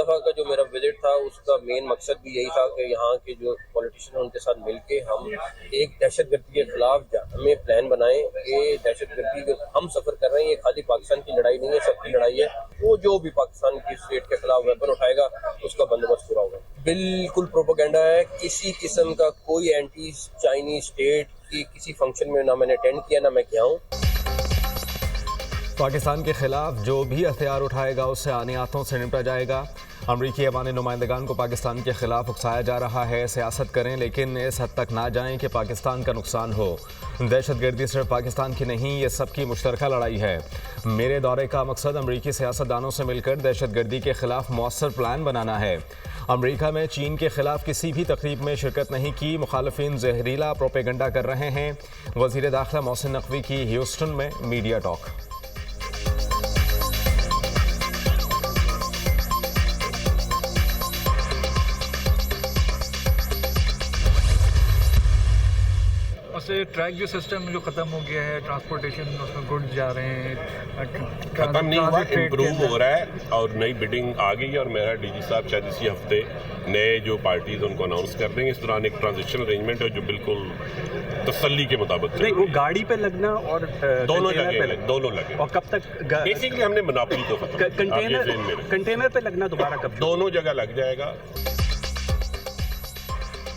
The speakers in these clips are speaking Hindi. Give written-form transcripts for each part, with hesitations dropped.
दफ़ा का जो मेरा विजिट था उसका मेन मकसद भी यही था कि यहाँ के जो पॉलिटिशियन हैं उनके साथ मिलके हम एक दहशतगर्दी के खिलाफ हमें प्लान बनाएं कि दहशतगर्दी जो हम सफ़र कर रहे हैं ये खाली पाकिस्तान की लड़ाई नहीं है, सबकी लड़ाई है। वो जो भी पाकिस्तान की स्टेट के खिलाफ वेपन उठाएगा उसका बंदोबस्त पूरा होगा। बिल्कुल प्रोपेगेंडा है, किसी किस्म का कोई एंटी चाइनीज स्टेट की किसी फंक्शन में ना मैंने अटेंड किया ना मैं गया हूँ। पाकिस्तान के खिलाफ जो भी हथियार उठाएगा उससे आने हाथों से निपटा जाएगा। अमरीकी अवामी नुमाइंदगान को पाकिस्तान के खिलाफ उकसाया जा रहा है, सियासत करें लेकिन इस हद तक ना जाएं कि पाकिस्तान का नुकसान हो। दहशतगर्दी सिर्फ पाकिस्तान की नहीं, ये सबकी मुश्तरका लड़ाई है। मेरे दौरे का मकसद अमरीकी सियासतदानों से मिलकर दहशतगर्दी के खिलाफ मौसर प्लान बनाना है। अमरीका में चीन के खिलाफ किसी भी तकरीब में शिरकत नहीं की, मुखालफिन जहरीला प्रोपेगेंडा कर रहे हैं। वज़ीर दाखिला मोहसिन नकवी की ह्यूस्टन में मीडिया टॉक। ट्रैक जो सिस्टम जो ख़त्म हो गया है, ट्रांसपोर्टेशन उसमें गुड्स जा रहे हैं, ख़त्म नहीं हुआ, इम्प्रूव हो रहा है और नई बिडिंग आ गई है। और मेरा डीजी साहब शायद इसी हफ्ते नए जो पार्टीज उनको अनाउंस कर देंगे। इस दौरान एक ट्रांजिशन अरेंजमेंट है जो बिल्कुल तसल्ली के मुताबिक नहीं, वो गाड़ी पे लगना और दोनों लगे। और कब तक बेसिकली हमने मोनोपोली को कंटेनर पे लगना दोबारा कब? दोनों जगह लग जाएगा।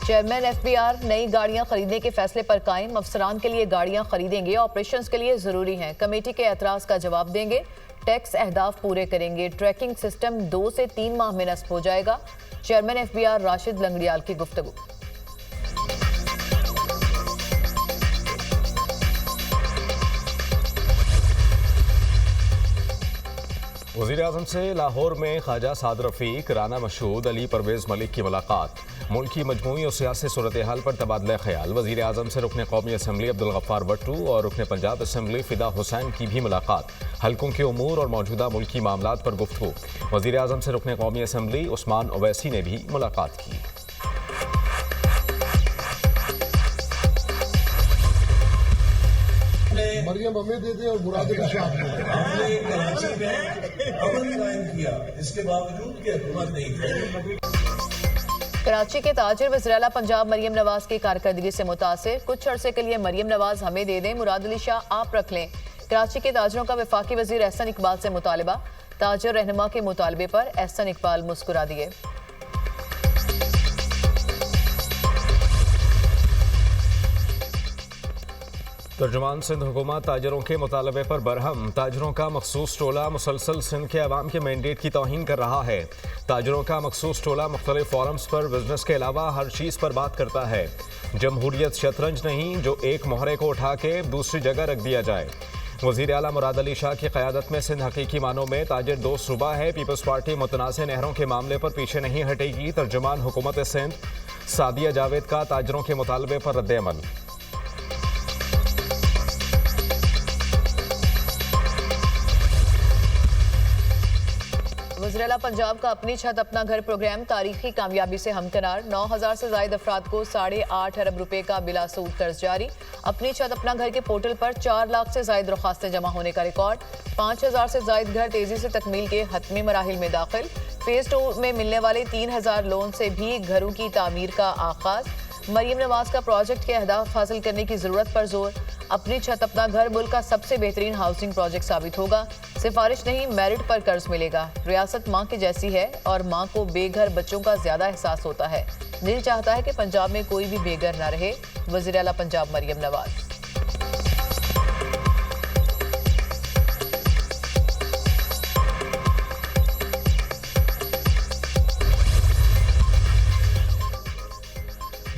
चेयरमैन एफबीआर नई गाड़ियां खरीदने के फैसले पर कायम। अफसरान के लिए गाड़ियां खरीदेंगे, ऑपरेशंस के लिए जरूरी हैं। कमेटी के एतराज का जवाब देंगे, टैक्स अहदाफ पूरे करेंगे। ट्रैकिंग सिस्टम 2 से 3 माह में नस्ब हो जाएगा। चेयरमैन एफबीआर राशिद लंगड़ियाल की गुफ्तगू। वज़ीर आज़म से लाहौर में ख्वाजा साद रफ़ीक, राना मशहूद, अली परवेज़ मलिक की मुलाकात। मुल्की मजमूई और सियासी सूरत हाल पर तबादला ख्याल। वज़ीर आज़म से रुकन कौमी असम्बली अब्दुल गफ्फार भट्टू और रुकन पंजाब असम्बली फ़िदा हुसैन की भी मुलाकात। हल्कों के उमूर और मौजूदा मुल्की मामलात पर गुफ्तगू। वज़ीर आज़म से रुकन कौमी असम्बली उस्मान ओवैसी ने भी मुलाकात की। मरियम हमें दे दे और मुराद हमने कराची में अमन कायम किया, इसके बावजूद कि हुकूमत नहीं थी। कराची के ताजिर वज़ीर-ए-आला पंजाब मरियम नवाज की कारकर्दगी से मुतासिर। कुछ अरसे के लिए मरियम नवाज हमें दे दें, मुराद अली शाह आप रख लें। कराची के ताजिरों का वफाकी वजीर एहसन इकबाल से मुतालबा। ताजिर रहनुमा के मुतालबे पर एहसन इकबाल मुस्कुरा दिए। तर्जुमान सिंध हुकूमत ताजरों के मुतालबे पर बरहम। ताजरों का मखसूस टोला मुसलसल सिंध के अवाम के मैंडेट की तौहीन कर रहा है। ताजरों का मखसूस टोला मुख्तलिफ फोरम्स पर बिजनेस के अलावा हर चीज़ पर बात करता है। जमहूरियत शतरंज नहीं जो एक मोहरे को उठा के दूसरी जगह रख दिया जाए। वज़ीर आला मुराद अली शाह की क़यादत में सिंध हकीकी मानों में ताजिर दोस्त सूबा है। पीपल्स पार्टी मुतनाज़ नहरों के मामले पर पीछे नहीं हटेगी। तर्जुमान हुकूमत सिंध सादिया जावेद का ताजरों के मुतालबे पर रद्द-ए-अमल। वज़ीर-ए-आला पंजाब का अपनी छत अपना घर प्रोग्राम तारीखी कामयाबी से हमकरार। 9,000 से जायद अफराद को 8.5 अरब रुपए का बिला सूद कर्ज जारी। अपनी छत अपना घर के पोर्टल पर 4 लाख से जायद दरख्वास्तें जमा होने का रिकॉर्ड। 5,000 से जायद घर तेजी से तकमील के हतमी मराहिल में दाखिल। फेज 2 में मिलने वाले 3,000 लोन से भी घरों की तामीर का आगाज। मरियम नवाज का प्रोजेक्ट के अहदाफ हासिल करने की जरूरत पर जोर। अपनी छत अपना घर मुल्क का सबसे बेहतरीन हाउसिंग प्रोजेक्ट साबित होगा। सिफारिश नहीं मेरिट पर कर्ज मिलेगा। रियासत माँ के जैसी है और माँ को बेघर बच्चों का ज्यादा एहसास होता है। दिल चाहता है कि पंजाब में कोई भी बेघर न रहे। वज़ीर आला पंजाब मरियम नवाज।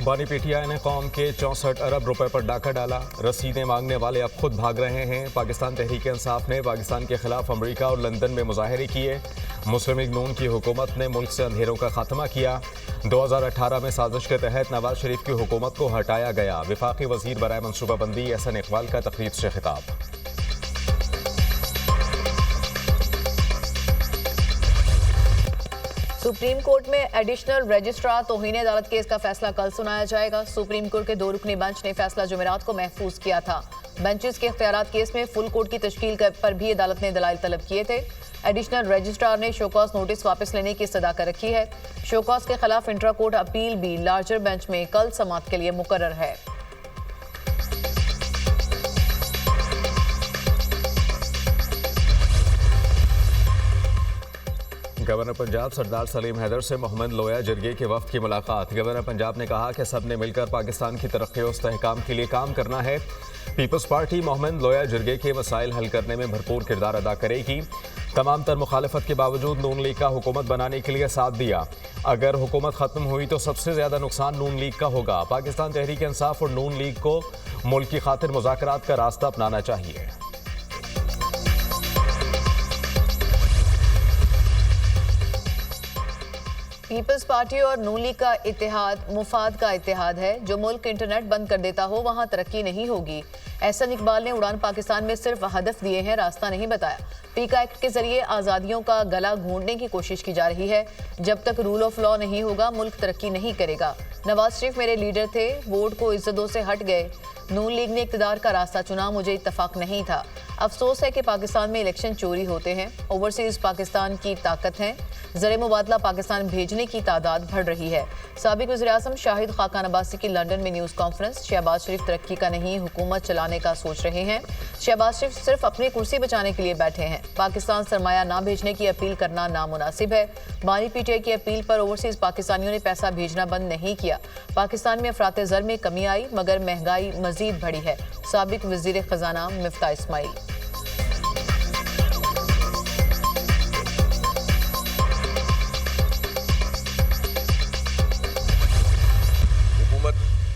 बानी पीटीआई ने कौम के 64 अरब रुपए पर डाका डाला। रसीदें मांगने वाले अब खुद भाग रहे हैं। पाकिस्तान तहरीक इंसाफ ने पाकिस्तान के खिलाफ अमरीका और लंदन में मुजाहरे किए। मुस्लिम लीग नून की हुकूमत ने मुल्क से अंधेरों का खात्मा किया। 2018 में साजिश के तहत नवाज शरीफ की हुकूमत को हटाया गया। वफाकी वजीर बराए मनसूबाबंदी एहसन इकबाल का तकरीर से खिताब। सुप्रीम कोर्ट में एडिशनल रजिस्ट्रार तौहीन अदालत केस का फैसला कल सुनाया जाएगा। सुप्रीम कोर्ट के 2 रुकनी बेंच ने फैसला जुमेरात को महफूज किया था। बेंचेस के इख्तियारात केस में फुल कोर्ट की तश्कील पर भी अदालत ने दलाइल तलब किए थे। एडिशनल रजिस्ट्रार ने शोकॉज नोटिस वापस लेने की सदा कर रखी है। शोकॉज के खिलाफ इंट्रा कोर्ट अपील भी लार्जर बेंच में कल समाअत के लिए मुकर्रर है। गवर्नर पंजाब सरदार सलीम हैदर से मोहम्मद लोया जिरगे के वफ्द की मुलाकात। गवर्नर पंजाब ने कहा कि सब ने मिलकर पाकिस्तान की तरक्की और इस्तेहकाम के लिए काम करना है। पीपल्स पार्टी मोहम्मद लोया जिरगे के मसाइल हल करने में भरपूर किरदार अदा करेगी। तमाम तर मुखालफत के बावजूद नून लीग का हुकूमत बनाने के लिए साथ दिया। अगर हुकूमत ख़त्म हुई तो सबसे ज़्यादा नुकसान नून लीग का होगा। पाकिस्तान तहरीक इंसाफ और नून लीग को मुल्क की खातिर मुज़ाकरात का रास्ता अपनाना चाहिए। पीपल्स पार्टी और नून लीग का इत्तेहाद मुफाद का इत्तेहाद है। जो मुल्क इंटरनेट बंद कर देता हो वहां तरक्की नहीं होगी। एहसन इकबाल ने उड़ान पाकिस्तान में सिर्फ हदफ दिए हैं, रास्ता नहीं बताया। पीका एक्ट के जरिए आज़ादियों का गला घोंटने की कोशिश की जा रही है। जब तक रूल ऑफ लॉ नहीं होगा मुल्क तरक्की नहीं करेगा। नवाज शरीफ मेरे लीडर थे, वोट को इज्जतों से हट गए। नून लीग ने इक़्तिदार का रास्ता चुना, मुझे इत्तफाक नहीं था। अफसोस है कि पाकिस्तान में इलेक्शन चोरी होते हैं। ओवरसीज पाकिस्तान की ताकत है। ज़र मुबादला पाकिस्तान भेजने की तादाद बढ़ रही है। साबिक वज़ीर-ए-आज़म शाहिद खाकान अब्बासी की लंदन में न्यूज़ कॉन्फ्रेंस। शहबाज शरीफ तरक्की का नहीं हुकूमत चलाने का सोच रहे हैं। शहबाज शरीफ सिर्फ अपनी कुर्सी बचाने के लिए बैठे हैं। पाकिस्तान सरमाया ना भेजने की अपील करना नामुनासिब है। बानी पीटीआई की अपील पर ओवरसीज पाकिस्तानियों ने पैसा भेजना बंद नहीं किया। पाकिस्तान में अफरात ज़र में कमी आई मगर महंगाई मजीद बढ़ी है। साबिक वज़ीर ख़जाना मिफ्ता इस्माइल।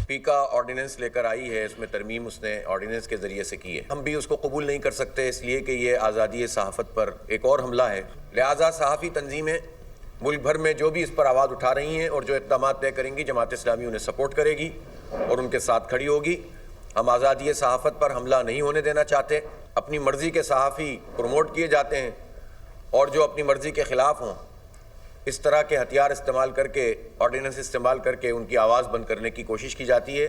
पीका ऑर्डिनेंस लेकर आई है, इसमें तरमीम उसने ऑर्डिनेंस के ज़रिए से की है। हम भी उसको कबूल नहीं कर सकते इसलिए कि ये आज़ादी सहाफ़त पर एक और हमला है। लिहाजा सहाफ़ी तंजीमें मुल्क भर में जो भी इस पर आवाज़ उठा रही हैं और जो इक़दाम तय करेंगी, जमात इस्लामी उन्हें सपोर्ट करेगी और उनके साथ खड़ी होगी। हम आज़ादी सहाफ़त पर हमला नहीं होने देना चाहते। अपनी मर्ज़ी के सहाफ़ी प्रमोट किए जाते हैं और जो अपनी मर्ज़ी के ख़िलाफ़ हों इस तरह के हथियार इस्तेमाल करके, ऑर्डिनेंस इस्तेमाल करके उनकी आवाज़ बंद करने की कोशिश की जाती है।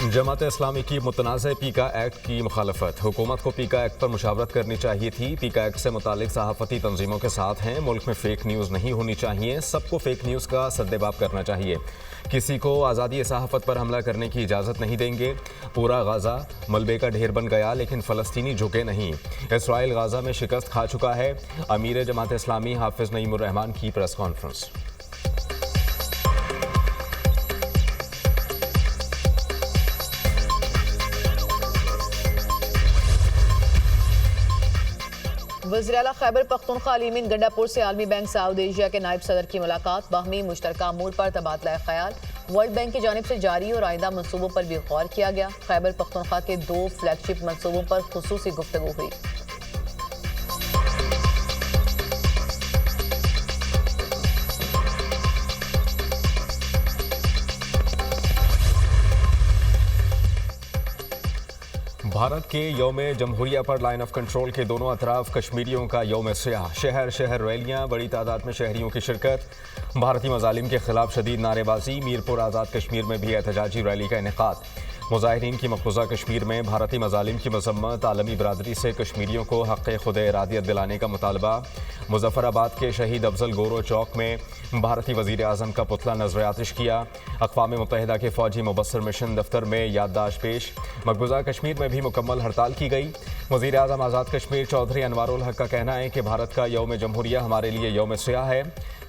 जमात इस्लामी की मुतनाज़ पीका एक्ट की मुखालफत। हुकूमत को पीका एक्ट पर मुशावरत करनी चाहिए थी। पीका एक्ट से मुतालिक सहाफ़ती तंजीमों के साथ हैं। मुल्क में फ़ेक न्यूज़ नहीं होनी चाहिए। सबको फ़ेक न्यूज़ का सद्देबाब करना चाहिए। किसी को आज़ादी सहाफ़त पर हमला करने की इजाज़त नहीं देंगे। पूरा गाज़ा मलबे का ढेर बन गया लेकिन फ़लस्तीनी झुके नहीं। इसराइल गाज़ा में शिकस्त खा चुका है। अमीर जमात इस्लामी हाफिज़ नईमुर रहमान की प्रेस कॉन्फ्रेंस। वज़ीर-ए-आला खैबर पख्तूनख्वा अलीमीन गंडापुर से आलमी बैंक साउथ एशिया के नायब सदर की मुलाकात। बाहमी मुश्तरका अमूर पर तबादला ख्याल। वर्ल्ड बैंक की जानिब से जारी और आइंदा मनसूबों पर भी गौर किया गया। खैबर पख्तूनख्वा के 2 फ्लैगशिप मनसूबों पर खुसूसी गुफ्तगू हुई। भारत के यौम जमहूरिया पर लाइन ऑफ कंट्रोल के दोनों अतराफ कश्मीरियों का यौम स्याह। शहर शहर रैलियां, बड़ी तादाद में शहरियों की शिरकत। भारतीय मजालिम के खिलाफ शदीद नारेबाजी। मीरपुर आज़ाद कश्मीर में भी एहतजाजी रैली का इनेकाद। मुजाहिरीन की मकबूजा कश्मीर में भारतीय मजालिम की मजम्मत। आलमी बरादरी से कश्मीरियों को हक़ खुद इरादियत दिलाने का मुतालबा। मुजफ्फराबाद के शहीद अफजल गोरो चौक में भारतीय वज़ीर आज़म का पुतला नज़र आतिश किया। अक़वाम मुत्तहिदा के फ़ौजी मुबस्सर मिशन दफ्तर में याददाश्त पेश। मकबूजा कश्मीर में भी मुकम्मल हड़ताल की गई। वज़ीर आज़म आज़ाद कश्मीर चौधरी अनवारुल हक का कहना है कि भारत का यौम जमहूरिया हमारे लिए यौम स्याह है।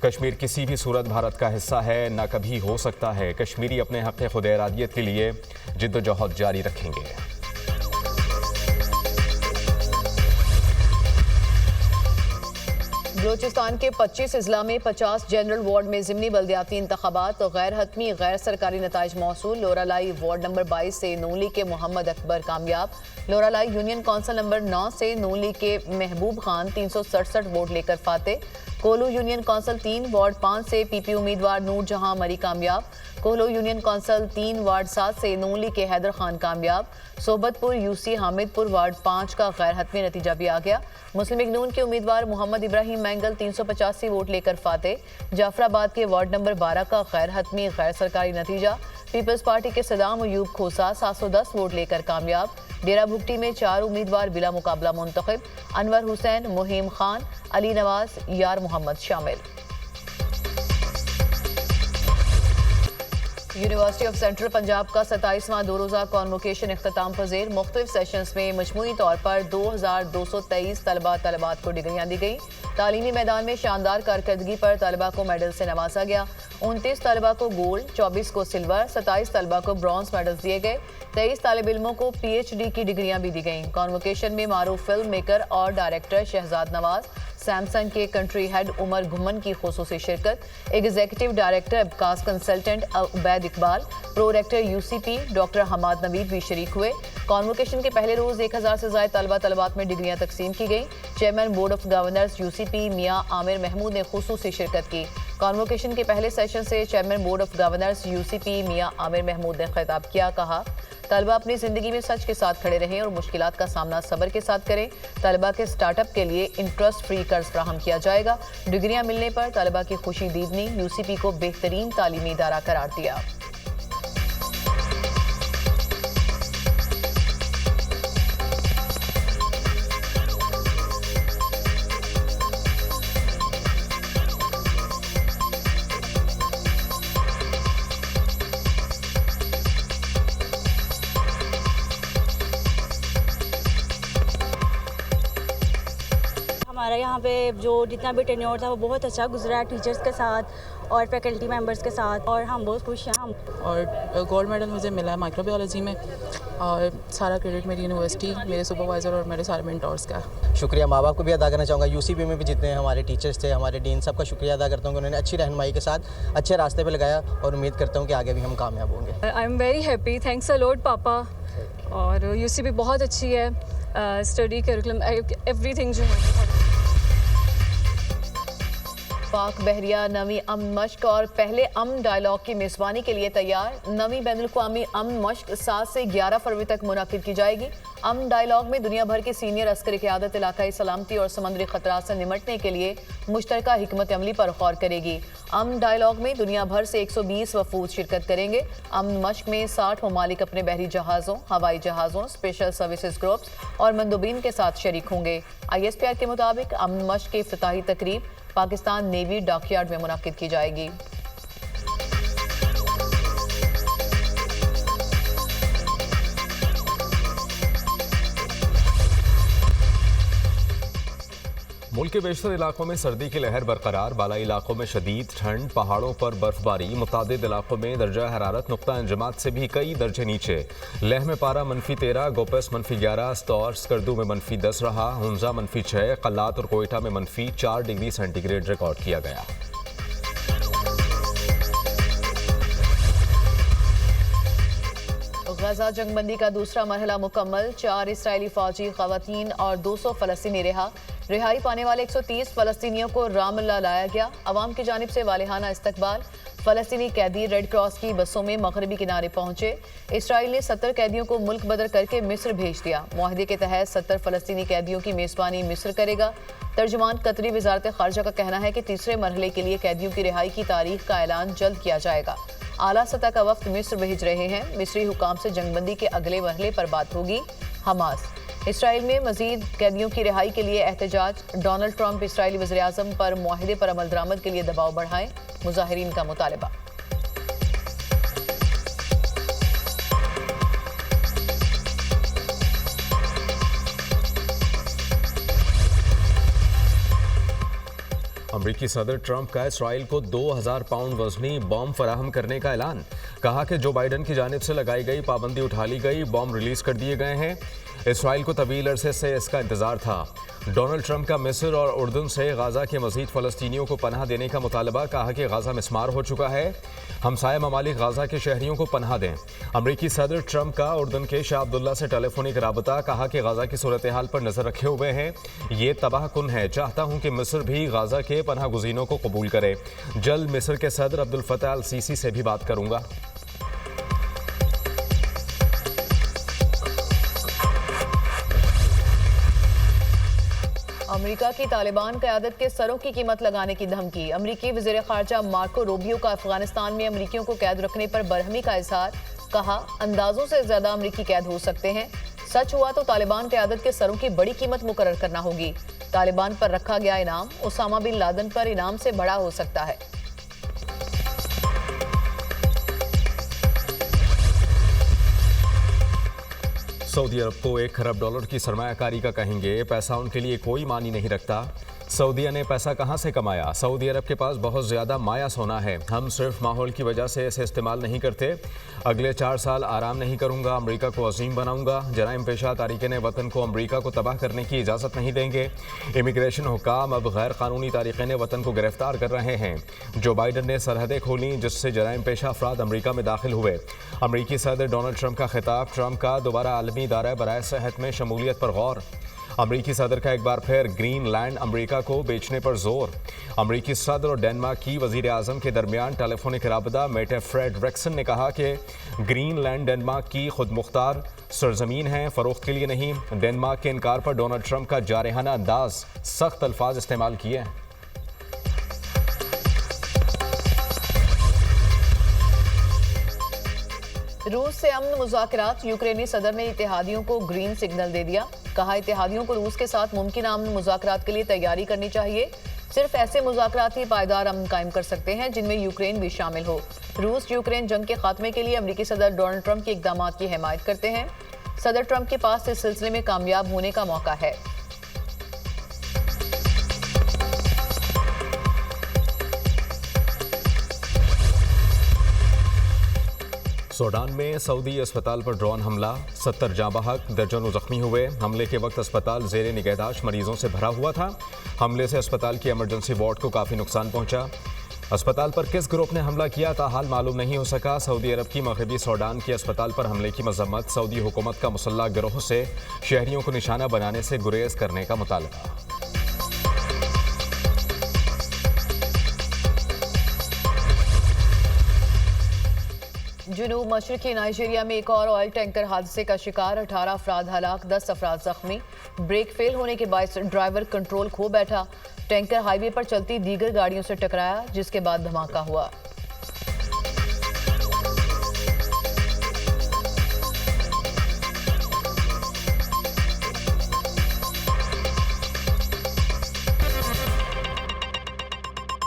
कश्मीर किसी भी सूरत भारत का हिस्सा है, ना कभी हो सकता है। कश्मीरी अपने हक़ खुद इरादियत के लिए जिद्दोजहद जारी रखेंगे। बलूचिस्तान के 25 अजला में 50 जनरल वार्ड में ज़िमनी बल्दियाती इंतखाबात और गैर हतमी गैर सरकारी नताइज मौसूल। लोरालाई वार्ड नंबर 22 से नून लीग के मोहम्मद अकबर कामयाब। लोरालाई यूनियन कौंसिल नंबर 9 से नून लीग के महबूब खान 367 वोट लेकर फाते। कोहलू यूनियन कौंसिल 3 वार्ड 5 से पीपी उम्मीदवार नूर जहां मरी कामयाब। कोहलू यूनियन कौंसिल 3 वार्ड 7 से नून लीग के हैदर खान कामयाब। सोबतपुर यूसी हामिदपुर वार्ड 5 का गैर हतमी नतीजा भी आ गया। मुस्लिम लीग नून के उम्मीदवार मोहम्मद इब्राहिम मैंगल 385 वोट लेकर फातेह। जाफराबाद के वार्ड नंबर 12 का गैर हतमी गैर सरकारी नतीजा। पीपल्स पार्टी के सदाम अयूब खोसा 710 वोट लेकर कामयाब। डेरा भुगटी में 4 उम्मीदवार बिला मुकाबला मुंतखब। अनवर हुसैन, मुहीम खान, अली नवाज, यार मोहम्मद शामिल। यूनिवर्सिटी ऑफ सेंट्रल पंजाब का 27वां 2 रोज़ा कॉन्वोकेशन इख्तिताम पज़ीर। मुख्तलिफ सेशंस में मजमूई तौर पर 2223 तलबात को डिग्रियाँ दी गई। तालीमी मैदान में शानदार कारकर्दगी पर तलबा को मेडल से नवाजा गया। 29 तलबा को गोल्ड, 24 को सिल्वर, 27 तलबा को ब्रॉन्ज मेडल्स दिए गए। 23 तालिब इल्मों को PhD की डिग्रियां भी दी गईं। कॉन्वोकेशन में मारूफ फिल्म मेकर और डायरेक्टर शहजाद नवाज, सैमसंग के कंट्री हेड उमर घुमन की खुसूसी शिरकत, executive director Abacus consultant Ubaid Iqbal, prorector UCP doctor Hammad Naveed भी शरीक हुए। कॉन्वोकेशन के पहले रोज 1000 से ज्यादा तलबात में डिग्रियां तकसीम की गई। Chairman board of governors UCP मियां आमिर महमूद ने खुसूसी शिरकत की। कॉन्वोकेशन के पहले सेशन से chairman board of governors UCP मियां आमिर महमूद ने खिताब किया। कहा, तलबा अपनी ज़िंदगी में सच के साथ खड़े रहें और मुश्किलात का सामना सब्र के साथ करें। तलबा के स्टार्टअप के लिए इंटरेस्ट फ्री कर्ज फ्राहम किया जाएगा। डिग्रियां मिलने पर तलबा की खुशी दीदनी। UCP को बेहतरीन तालीमी इदारा करार दिया। हमारा यहाँ पे जो जितना भी टेन्योर था वो बहुत अच्छा गुजरा है टीचर्स के साथ और फैकल्टी मेंबर्स के साथ, और हम बहुत खुश हैं। हम और गोल्ड मेडल मुझे मिला है माइक्रोबायोलॉजी में, और सारा क्रेडिट मेरी यूनिवर्सिटी, मेरे सुपरवाइज़र और मेरे सारे मेंटोर्स का। शुक्रिया माँ बाप को भी अदा करना चाहूँगा। UCP में भी जितने हमारे टीचर्स थे, हमारे डीन, सबका शुक्रिया अदा करता हूँ कि उन्होंने अच्छी रहनुमाई के साथ अच्छे रास्ते पे लगाया, और उम्मीद करता हूँ कि आगे भी हम कामयाब होंगे। I am very happy, thanks a lot पापा। और UCP बहुत अच्छी है, स्टडी करिकुलम एवरीथिंग जो है। पाक बहरिया नवी अमन मश्क और पहले अमन डायलॉग की मेज़बानी के लिए तैयार। नवी बैनुल-अक़वामी अमन मश्क 7 से 11 फरवरी तक मुनाकिद की जाएगी। अमन डायलॉग में दुनिया भर के सीनियर अस्करी क़यादत इलाकाई सलामती और समुद्री खतरात से निमटने के लिए मुश्तरका हिकमत अमली पर गौर करेगी। अमन डायलॉग में दुनिया भर से 120 वफूद शिरकत करेंगे। अमन मश्क में 60 ममालिक अपने बहरी जहाज़ों, हवाई जहाज़ों, स्पेशल सर्विसेज ग्रुप्स और मंदूबीन के साथ शरीक होंगे। ISPR के मुताबिक अमन मश्क की इफ्तिताही तकरीब पाकिस्तान नेवी डॉकयार्ड में मुनाकिद की जाएगी। मुल्क के बेशतर इलाकों में सर्दी की लहर बरकरार। बालाई इलाकों में शदीद ठंड, पहाड़ों पर बर्फबारी। मुतादिद इलाकों में दर्जा हरारत नुक्ता अंजमात से भी कई दर्जे नीचे। लेह में पारा -13, गोपस -11, स्तौर स्कर्दू में -10 रहा। हुंजा -6, कल्लात और कोयटा में -4 डिग्री सेंटीग्रेड रिकॉर्ड किया गया। गजा जंगबंदी का दूसरा मरहला मुकम्मल। 4 इसराइली फौजी खवातीन और 200 फ़लस्तीनी रिहा। रिहाई पाने वाले 130 फ़लस्तीनियों को रामल्ला लाया गया। अवाम की जानिब से वालिहाना इस्तकबाल। फ़लस्तीनी कैदी रेड क्रॉस की बसों में मगरबी किनारे पहुंचे। इसराइल ने 70 कैदियों को मुल्क बदर करके मिस्र भेज दिया। मुआहदे के तहत 70 फ़लस्तीनी कैदियों की मेज़बानी मिस्र करेगा। तर्जुमान कतरी वज़ारत ख़ारजा का कहना है कि तीसरे मरहले के लिए कैदियों की रिहाई की तारीख का ऐलान जल्द किया जाएगा। आला सतह का वफ्द मिस्र भेज रहे हैं। मिस्री हुकाम से जंगबंदी के अगले मरहले पर बात होगी। हमास इसराइल में मजीद कैदियों की रिहाई के लिए एहतजाज। डोनाल्ड ट्रंप इसराइली वज़ीर-ए-आज़म पर मुआहदे पर अमल दरामद के लिए दबाव बढ़ाएं, मुजाहिरीन का मुतालबा। अमरीकी सदर ट्रंप का इसराइल को 2000 पाउंड वजनी बॉम्ब फराहम करने का ऐलान। कहा कि जो बाइडन की जानिब से लगाई गई पाबंदी उठा ली गई, बॉम्ब रिलीज कर दिए गए हैं। इसराइल को तवील अरसे से इसका इंतजार था। डोनाल्ड ट्रंप का मिस्र और उर्दन से गाजा के मजीद फ़लस्तीनियों को पनाह देने का मुतालबा, कहा कि गाजा मिस्मार हो चुका है, हमसाया ममालिक गाजा के शहरियों को पनाह दें। अमरीकी सदर ट्रंप का उर्दन के शाह अब्दुल्ला से टेलीफोनिक राबता, कहा कि गाजा की सूरत हाल पर नजर रखे हुए हैं, ये तबाह कुन है, चाहता हूं कि मिस्र भी गाजा के पनाह गुज़ीनों को कबूल करे। जल्द मिस्र के सदर अब्दुल फताह अल सीसी से भी बात करूंगा। अमेरिका की तालिबान क़यादत के सरों की कीमत लगाने की धमकी। अमेरिकी वज़ीर ख़ारजा मार्को रूबियो का अफगानिस्तान में अमेरिकियों को कैद रखने पर बरहमी का इजहार, कहा अंदाजों से ज्यादा अमेरिकी कैद हो सकते हैं, सच हुआ तो तालिबान क़यादत के सरों की बड़ी कीमत मुकर्रर करना होगी। तालिबान पर रखा गया इनाम उसामा बिन लादेन पर इनाम से बड़ा हो सकता है। सऊदी अरब को $1 खरब की सरमायाकारी का कहेंगे, पैसा उनके लिए कोई मानी नहीं रखता। सऊदीया ने पैसा कहां से कमाया? सऊदी अरब के पास बहुत ज़्यादा माया सोना है, हम सिर्फ माहौल की वजह से इसे इस्तेमाल नहीं करते। अगले 4 साल आराम नहीं करूंगा, अमेरिका को अजीम बनाऊंगा। जराइम पेशा तारिकीन वतन को अमेरिका को तबाह करने की इजाज़त नहीं देंगे। इमिग्रेशन हुकाम अब गैर कानूनी तारिकीन वतन को गिरफ्तार कर रहे हैं। जो बाइडन ने सरहदें खोली, जिससे जराइम पेशा अफराद अमेरिका में दाखिल हुए। अमेरिकी सदर डोनाल्ड ट्रंप का खिताब, ट्रंप का दोबारा आलमी इदारा बराए सेहत में शमूलियत पर गौर। अमरीकी सदर का एक बार फिर ग्रीनलैंड अमरीका को बेचने पर जोर। अमरीकी सदर और डेनमार्क की वजीर आजम के दरमियान टेलीफोनिक राबता, मेटे फ्रेडरिक्सन ने कहा कि ग्रीनलैंड डेनमार्क की खुद मुख्तार सरजमीन है, फरोख्त के लिए नहीं। डेनमार्क के इनकार पर डोनाल्ड ट्रंप का जारहाना अंदाज, सख्त अल्फाज इस्तेमाल किए। रूस से अमन मुज़ाकरात, यूक्रेनी सदर ने इत्तेहादियों को ग्रीन सिग्नल दे दिया। कहा इत्तेहादियों को रूस के साथ मुमकिन अमन मुज़ाकरात के लिए तैयारी करनी चाहिए। सिर्फ ऐसे मुज़ाकरात ही पायदार अमन कायम कर सकते हैं जिनमें यूक्रेन भी शामिल हो। रूस यूक्रेन जंग के खात्मे के लिए अमेरिकी सदर डोनाल्ड ट्रंप के इक़दामात की हिमायत करते हैं। सदर ट्रंप के पास इस सिलसिले में कामयाब होने का मौका है। सूडान में सऊदी अस्पताल पर ड्रोन हमला, 70 जाँ बहक, दर्जनों जख्मी हुए। हमले के वक्त अस्पताल ज़ेरे निगहदाश्त मरीजों से भरा हुआ था। हमले से अस्पताल की इमरजेंसी वार्ड को काफ़ी नुकसान पहुंचा। अस्पताल पर किस ग्रुप ने हमला किया ताहाल मालूम नहीं हो सका। सऊदी अरब की मगरबी सूडान के अस्पताल पर हमले की मजम्मत, सऊदी हुकूमत का मुसल्लह गिरोह से शहरियों को निशाना बनाने से गुरेज करने का मुतालबा। जुनूब मशरकी नाइजीरिया में एक और ऑयल टैंकर हादसे का शिकार, 18 अफराद हलाक, 10 अफराद जख्मी। ब्रेक फेल होने के बायस ड्राइवर कंट्रोल खो बैठा। टैंकर हाईवे पर चलती दीगर गाड़ियों से टकराया, जिसके बाद धमाका हुआ।